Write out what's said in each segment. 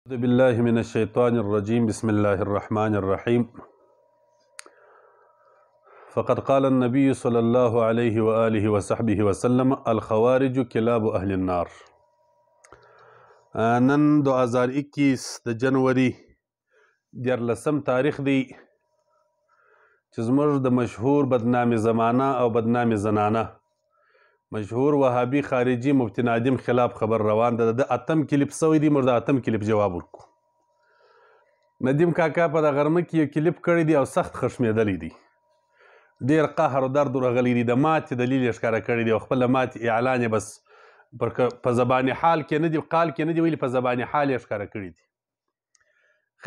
أعوذ بالله من الشيطان الرجيم بسم الله الرحمن الرحيم فقد قال النبي صلى الله عليه وآله وصحبه وسلم الخوارج كلاب أهل النار. نن 2021 د جنوري 14 تاریخ دی چې زموږ د مشهور بدنامي زمانه او بدنامي زنانه مشهور وهابي خارجي مفتي نادم خلاف خبر روان ده. د اتم کلیپ سوی دی، موږ د اتم کلیپ جواب ورکو. ندیم کاکا په د غرمه کې یو کلیپ کړی دی او سخت خشمېدلی دی، ډېر قهر و درد ورغلی دی، د ماتې دلیل یې ښکاره کړی دی او خپله ماتې اعلان یې بس په زبان حال کې نه دی، قال کې نه دی ویلي، په زبان حال یې ښکاره کړی دی.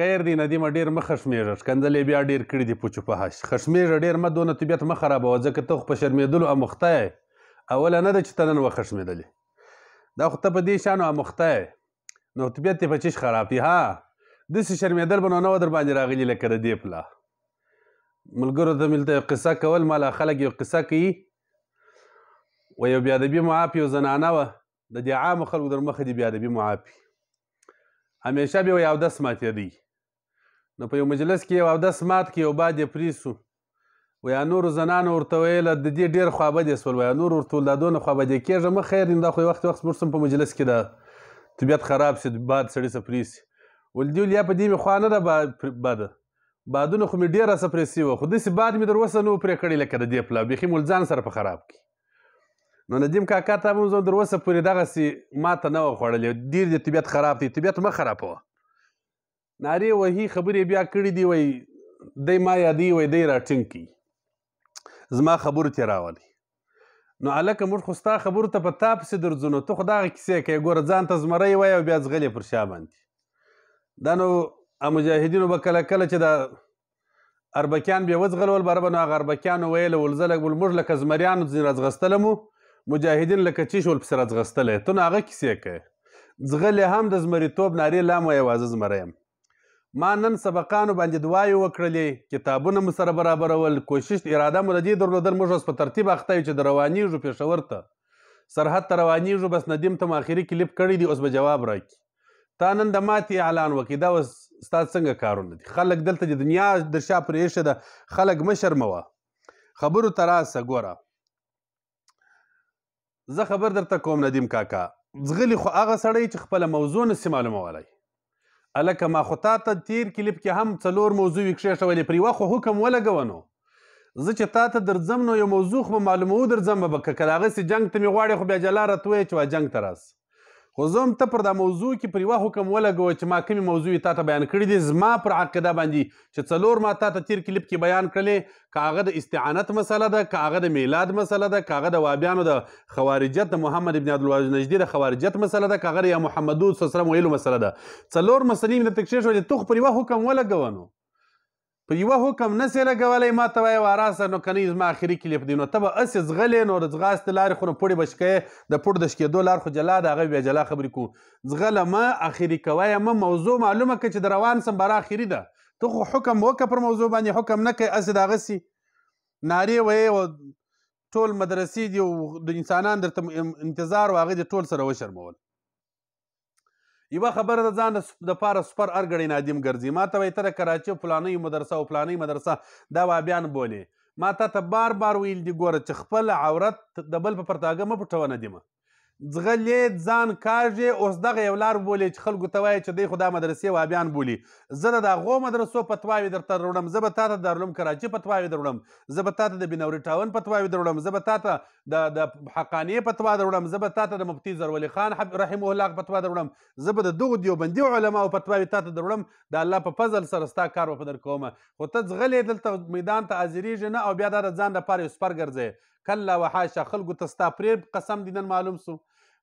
خیر دی ندیمه ډېر مه خشمېږه، ښکنځل یې بیا ډېر کړي دي پوچو په هش. خشمېږه ډېر مه، دونه طبیعت مه خرابوه، ځکه ته خو په شرمېدلو اموخته یې. اوله نه ده چې ته نن وخشمېدلې، دا خو ته په دې شانو اموخته یې، نو طبیعت دې په چیش خراب دی. ها داسې شرمېدل به نو نه و در باندې راغلي لکه د دې پله. ملګرو ته مې دلته یو قصه کول، مالا خلک یو قصه کوي و یو بیادبي معاف یو زنانه وه، د دې عامو خلکو در مخه دي بیادبي معافي. همیشه به یې اودس ماتېدی، نو په یو مجلس کې یو اودس مات کې یو باد یې پرې سو، ویا نورو زنانو ورته ویله د دې ډېر خوابدې سول، ویا نور ورته ویل دا دونه خوابدې کېږه مه، خیر دا خو وخت وخت موږ هم په مجلس کې د طبیعت خراب شي، باد سړي څه پرې سي. ول دې ویل یا په دې مې خوا نه ده بده، بادونه خو مې ډېره څه پرې سوي وه، خو داسې باد مې در اوسه نه و پرې کړی لکه د دې پله، بیخي مو ځان سره په خراب کړي. نو ندیم کاکا ته به مو در اوسه پورې دغسې ماته نه وه خوړلې، ډېر دې طبیعت خراب دی، طبیعت مه خرابوه. نارې وهي خبرې بیا کړي دي، وایي دی ما یادوي، وایي دی راټینګ کړي زما خبرو ته راولي. نو هلکه موږ خو ستا خبرو ته په تا پسې درځو، نو ته خو دغه کیسې کوې، ګوره ځان ته زمری وایي او بیا ځغلې پر شا باندې. دا نو مجاهدینو به کله کله چې د اربکیان بیا وځغلول بره به نو هغه اربکیانو ویله ول موږ لکه زمریانو ځینې راځغستلی مو، مجاهدین لکه چیش ول پسې راځغستلی. ته نو هغه کیسې کوې، ځغلې هم د زمریتوب نارې لا مو یوازې زمری یم. ما نن سبقانو باندې دعاوې وکړلې، کتابونه مو سره برابرول، کوشش اراده مو د دې درلودل موږ اوس په ترتیب اخته یو چې د روانېږو پېښور ته، سرحد ته روانېږو. بس ندیم ته مو آخري کلیپ کړی دی، اوس به جواب راکړي. تا نن د ماتې اعلان وکړي، دا اوس ستا څنګه کارونه دي؟ خلک دلته چې دنیا در شا پرې ایښې ده، خلک مه شرموه، خبرو ته راسه. ګوره زه خبر درته کوم ندیم کاکا، ځغلي خو هغه سړی چې خپله موضوع نسي معلومولی. هلکه ما خو تا ته تیر کلیپ کې هم 4 موضوعې کښېښولې، پر یوه خو حکم ولګوه. نو زه چې تا ته درځم نو یو موضوع خو به معلوموو درځم به، که هغسې جنګ ته مې غواړې خو بیا جلا راته وایې چې وا جنګ ته راسه. خو زه هم ته پر دا موضوع کې پر یوه حکم ولګوه چې ما کومې موضوع تا ته بیان کړي دي، زما پر عقیده باندې چې 4 ما تا ته تیر کلیپ کې بیان کړلې، که هغه د استعانت مسله ده، که هغه د میلاد مسله ده، که هغه د وهابیانو د خوارجت د محمد ابن عبدالواحد نجدي د خوارجت مسله ده، که هغه د یا محمد صلی الله علیه وسلم ویلو مسله ده. 4 مسلې مې درته کښېښولې، ته خو پر یوه حکم ولګوه. نو په یوه حکم نسې لګولی، ما ته وایې وا راسه، نو که نه زما آخري کلیپ دی. نو ته به هسې ځغلې، نو د ځغاستې لارې خو نو پوړې به شکوې، د پوړ د شکېدو لار خو جلا ده، هغه بیا جلا خبرې کوو. ځغله مه، آخري کوه یې مه، موضوع معلومه کړه چې د روان سم بره آخري ده. ته خو حکم وکړه پر موضوع باندې، حکم نه کوې، هسې د هغسې نارې ویې، ټول مدرسې دي او د انسانان درته انتظار و، هغه دې ټول سره وشرمول. یوه خبره د ځان دپاره سپر ارګړی نادم ګرځي. ما ته وایي ته د کراچۍ فلانۍ مدرسه او فلانۍ مدرسه دا وهابیان بولې. ما تا ته بار بار ویل دي ګوره چې خپل عورت د بل په پرتاګه مه پټوه ندیمه، ځغلې ځان کاږې. اوس دغه یو لار بولې چې خلکو ته وایي چې دی خو دا مدرسې وهابیان بولي. زه د هغو مدرسو فتواوې درته دروړم، زه به تا ته د دارالعلوم کراچۍ فتواوې دروړم، زه به تا ته د بنوري ټاون فتواوې دروړم، زه به تا ته د حقانیې فتوا دروړم، زه به تا ته د مفتي زرولي خان رحمه الله فتوا دروړم، زه به د دغو دیوبندي علماو فتواوې تا ته دروړم. د الله په فضل سره ستا کار به په در کومه. خو ته ځغلې دلته میدان ته حاضرېږې نه، او بیا دا د ځان دپاره یو سپر ګرځې. کله وحاشا، خلکو ته ستا پرې قسم دي نن معلوم سو.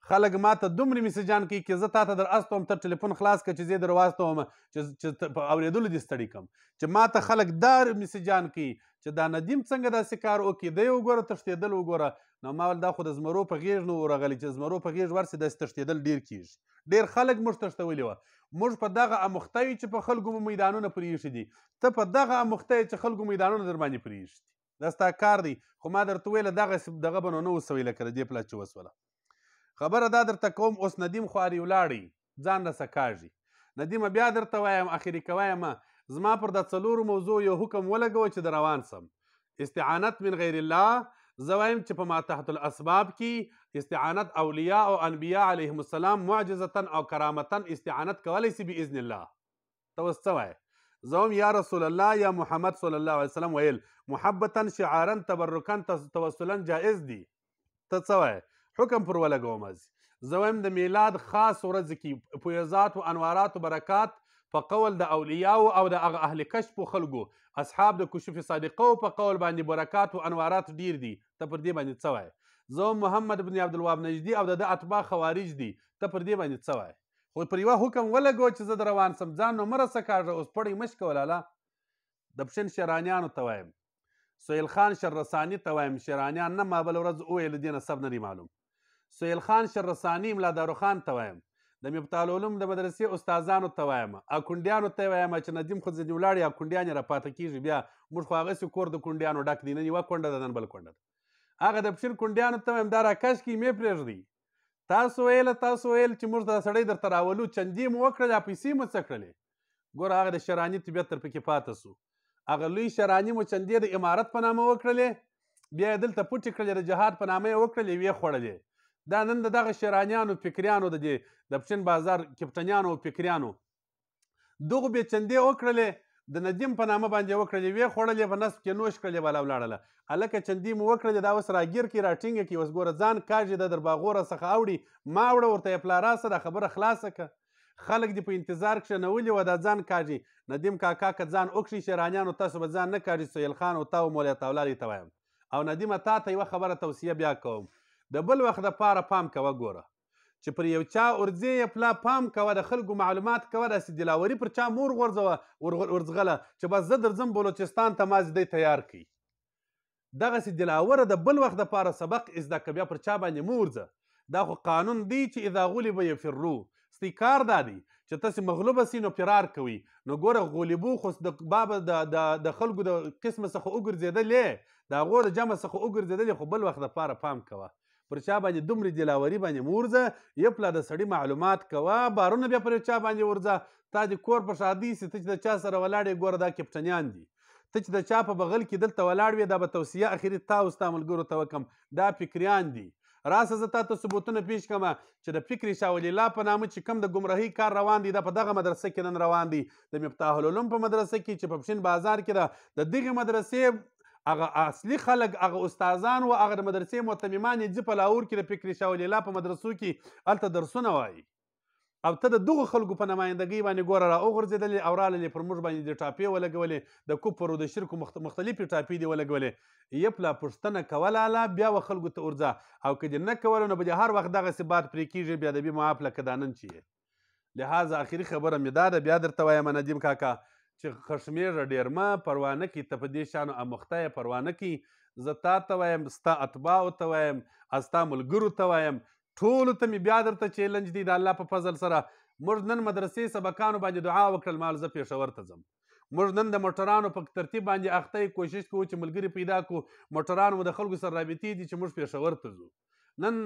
خلک ما ته دومره میسجان کوي چې زه تا ته در استوم، ته ټلیفون خلاص کړه چې زه یې در واستوم چې په اورېدلو دې ستړي کړم. چې ما ته خلک دا میسجان کوي چې دا ندیم څنګه داسې کار وکړي، دی وګوره تښتېدل وګوره. نو ما ویل دا خو د زمرو په غېږ نه ورغلی، چې زمرو په غېږ ورسې داسې تښتېدل ډېر کېږي. ډېر خلک موږ تښتولي وه. موږ په دغه اموخته یو چې په خلکو مو میدانونه پرې ایښي دي، ته په دغه اموخته یې چې خلکو میدانونه در باندې پرې ایښي دي. دا ستا کار دی. خو ما درته ویله دغسې دغه به نو نه وسوی لکه د دې پله چې وسوله. خبره دا درته کوم، اوس ندیم خواري ولاړی، ځان رسه کاږي. ندیمه بیا درته وایم اخري کوایمه زما پر دا څلورو موضوع یو حکم ولګوه چې د روان سم. استعانت من غیر الله، زه وایم چې په ما تحت الاسباب کې استعانت اولیاء او انبیاء علیهم السلام معجزتا او کرامتا استعانت کولی سي باذن الله. ته اوس څه وایې؟ زه هم یا رسول الله یا محمد صلی الله علیه وسلم ویل محبتا شعارا تبرکا توسلا جائز دي. ته څه وایې؟ حکم پر ولګوم. زه وایم د میلاد خاص ورځ کې فیضات و انوارات و برکات په قول د اولیاو او د هغه اهل کشف خلکو اصحاب د کشف صادقو په قول باندې برکات و انوارات ډیر دي. ته پر دې باندې څه وایې؟ زه محمد بن عبدالوهاب نجدي او د اتباع خوارج دي. ته پر دې باندې څه وایې؟ خو پر یوه حکم ولګوه چې زه د روان سم، ځان نو مه رسه کاږه. اوس پړی مه شکوه لالا. د پشن شیرانیانو ته وایم، سهیل خان شررساني ته وایم، شیرانیان نه ما بله ورځ وویل دې نه سب نه دی معلوم. سهیل خان شررساني ملا داروخان ته وایم، د مفتاح العلوم د مدرسې استادانو ته وایم، اکونډیانو ته وایم چې ندیم خو ځینې ولاړې اکونډیان یې راپاته کېږي. بیا موږ خو هغسې کور د کونډیانو ډک دی، نن یوه کونډه ده نن بل کونډه ده. هغه د پشن کونډیانو ته وایم دا راکش کړي مې پرېږدئ. تاسو ویل چې موږ دا سړی درته راولو، چندې مو وکړلې، پیسې مو څه کړلې؟ ګوره هغه د شراني طبیعت تر پکې پاته سو. هغه لوی شراني مو چندې د امارت په نامه وکړلې، بیا یې دلته پټې کړلې، د جهاد په نامه یې وکړلې، ویې خوړلې. دا نن د دغه شیرانیانو فکریانو د پشن بازار کپټنیانو او فکریانو دغو بې چندې وکړلې، د ندیم په نامه باندې وکړلې، ویې خوړلې، په نصب کې نوش کړلې، بالا ولاړله. هلکه چندې مو وکړلې، دا اوس راګیر کړي راټینګه کړي. اوس ګوره ځان کاږي، د درباغوره څخه اوړي، ما وړه ورته یې پلا راسه، دا خبره خلاصه که. خلک دې په انتظار کښېنولي وه، دا ځان کاږي. ندیم کاکا که ځان وکړي شیرانیانو، تاسو به ځان نه کاږي. سهیل خان او تا او مولی طاولالي ته وایم. او ندیمه تا ته یوه خبره توصیه بیا کوم، د بل وخت دپاره پام کوه. ګوره چې پر یو چا ورځې یې پلا پام کوه، د خلکو معلومات کوه، داسې دلاوري پر چا مور ورځغله چې بس زه درځم بلوچستان ته، ما دی تیار کړي. دغسې دلاوره د بل وخت دپاره سبق زده که، بیا پر چا باندې مه ورځه. دا خو قانون دی چې اذا غلب یفرو. ستی کار دا دی چې تاسې مغلوبه سي نو فرار کوي. نو ګوره غلبو خو د بابه د خلکو د قسمه څخه وګرځېدلې، د هغو د جمع څخه وګرځېدلې، خو بل وخت دپاره پام کوه. پر چا باندې دومره دلاوري باندې مه ورځه. یو پلا د سړي معلومات کوه، بارونه بیا پر چا باندې ورځه. تا د کور په شادي سي، ته چې د چا سره ولاړې، ګوره دا کپټنیان دي. ته چې د چا په بغل کې دلته ولاړ وې، دا به توصیه اخري تا او ستا ملګرو ته وکړم، دا فکریان دي. راسه زه تا ته ثبوتونه پیش کړم چې د فکر شاه ولی الله په نامه چې کوم د ګمراهۍ کار روان دی، دا په دغه مدرسه کې نن روان دی، د مفتاح العلوم په مدرسه کې چې په پشن بازار کې ده. د دغې مدرسې هغه اصلي خلک، هغه استادان و هغه د مدرسې معتممان یې ځي په لاهور کې د فکر شاه ولی الله په مدرسو کې هلته درسونه وایي. او ته د دغو خلکو په نمایندګۍ باندې ګوره را وغورځېدلې او راللې پر موږ باندې د ټاپې ولګولې، د کفر او د شرکو مختلفې ټاپې دې ولګولې. یه پلا پوښتنه کوه لالا، بیا به خلکو ته ورځه. او که دې نه کوله نو به دې هر وخت دغسې باد پرې کېږي، بیا د بې معاف لکه دا نن چې یې. لحاظه آخري خبره مې دا ده، بیا درته وایم ندیم کاکا چې خشمېږه ډېر مه، پروا نه کړي، ته په دې شانو اموخته یې، پروا نه کړي. زه تا ته وایم، ستا اتباعو ته وایم، ستا ملګرو ته وایم، ټولو ته مې بیا درته چیلنج دی د الله په فضل سره. موږ نن مدرسې سبقانو باندې دعا وکړل، مال زه پېښور ته ځم. موږ نن د موټرانو په ترتیب باندې اخته یې، کوشش کوو چې ملګري پیدا کړو، موټرانو مو د خلکو سره رابطې دي چې موږ پېښور ته ځو. نن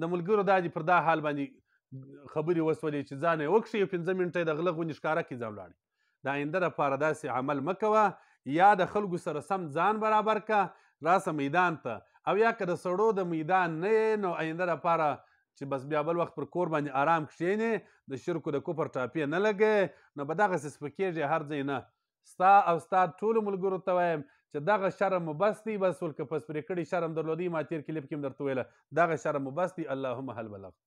د ملګرو دا دي پر دا حال باندې خبرې وسولې چې ځان یې وکښي، 15 منټه یې د غله غوندې ښکاره کړي، ځه ولاړې. د آینده دپاره داسې عمل مه کوه. یا د خلکو سره سم ځان برابر که، راسه میدان ته. او یا که د سړو د میدان نه یې، نو آینده دپاره چې بس بیا بل وخت پر کور باندې آرام کښېنې، د شرکو د کفر ټاپې نه لګې، نو به دغسې سپکېږي هر ځای نه. ستا او ستا ټولو ملګرو ته وایم چې دغه شرم مو بس دی، بس ولکه پس پرې کړي شرم درلودی، ما تېر کلیپ کې هم درته ویله، دغه شرم مو بس دی. اللهم هل بلغت.